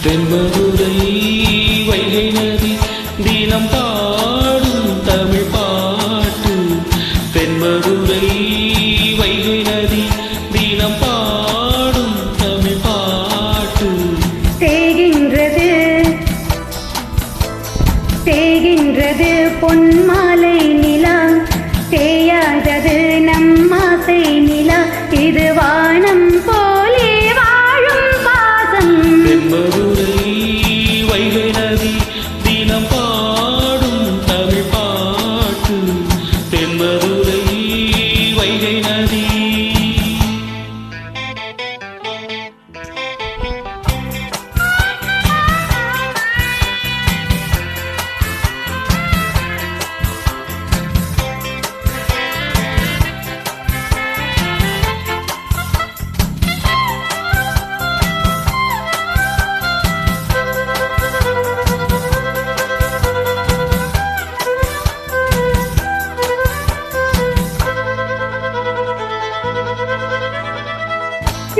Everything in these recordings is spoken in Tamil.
தென்மதுரை வைகை நதி தினம் பாடும் தமிழ் பாட்டு. தென்மதுரை வைகை நதி தினம் பாடும் தமிழ் பாட்டு. தேகின்றது தேகின்றது பொன்மாலை நிலா, தேயாதது நம்மாசை நிலா, இது வானம் போலே வாழும் பாசம். தென்மதுரை வைகை நதி தினம் பாடும் தமிழ் பாட்டு. தென்மதுரை வைகை நதி.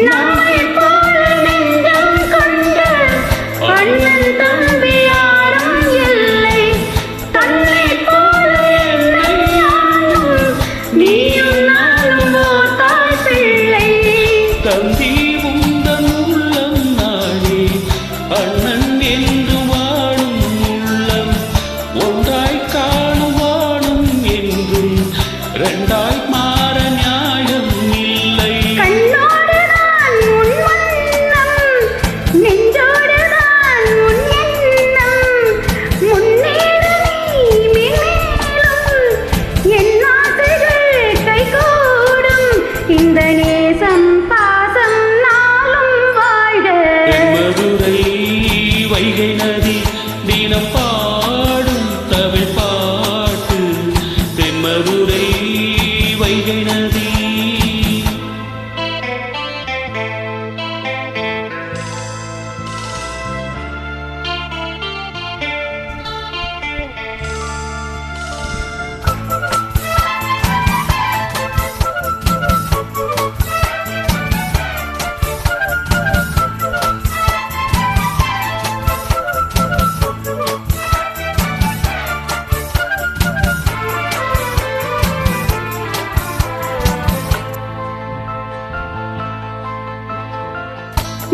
நம்மை போல நெஞ்சம் கொண்ட அண்ணன் தம்பி யாரும் இல்லை, தன்னை போல என்னை ஆளும் நீயும் நானும் ஓர் தாய் பிள்ளை. தம்பி உந்தன் உள்ளம் நானே, அண்ணன் என்று வாழும் உள்ளம் ஒன்றாய் காணும் வாழும் என்றும் இரண்டாய் மாற நியாயம் இல்லை. கண்ணோடு தான் உன் வண்ணம், நெஞ்சோடு தான் உன் எண்ணம், முன்னேறு நீ மேலும் என் ஆசைகள் கைகூடும், இந்த நேசம் பாசம் நாளும் வாழ்க. தென்மதுரை வைகை நதி தினம் பாடும் தமிழ் பாட்டு. தென்மதுரை வைகை நதி.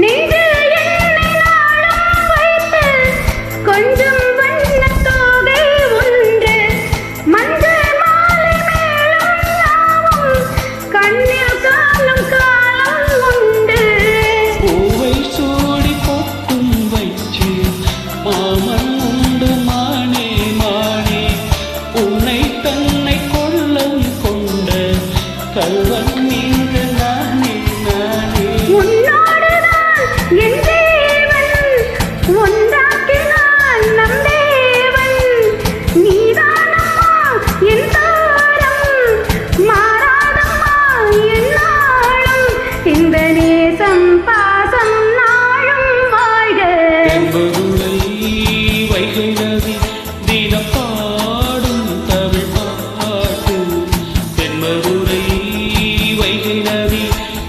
நெஞ்சில் என்னை நாளும் வைத்து கொஞ்சம் வண்ணத் தோகை ஒன்று, மஞ்சள் மாலை மேலும் யாவும் கண்ணில் காணும் காலம் உண்டு. பூவை சூடி பொட்டும் வச்சு மாமன் உண்டு மானே மானே, உன்னை தன்னை கொள்ளம் கொண்ட கல்வன் நீங்க நானே நானே. உன்னோடுதான் என் தேவன், ஒன்றாக்கினான் நம் தேவன், நீதானம்மா என் தாரம், மாறாதம்மா என் நாளும், இந்த நேசம் பாசம் நாளும் வாழ்க. தென்மதுரை வைகை நதி தினம் பாடும் தமிழ் பாட்டு. தென்மதுரை வைகை நதி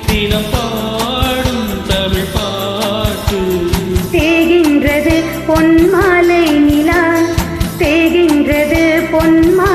தினம் பாடும் தமிழ் பாட்டு. தேகின்றது பொன்மாலை நிலா, தேகின்றது பொன்மாலை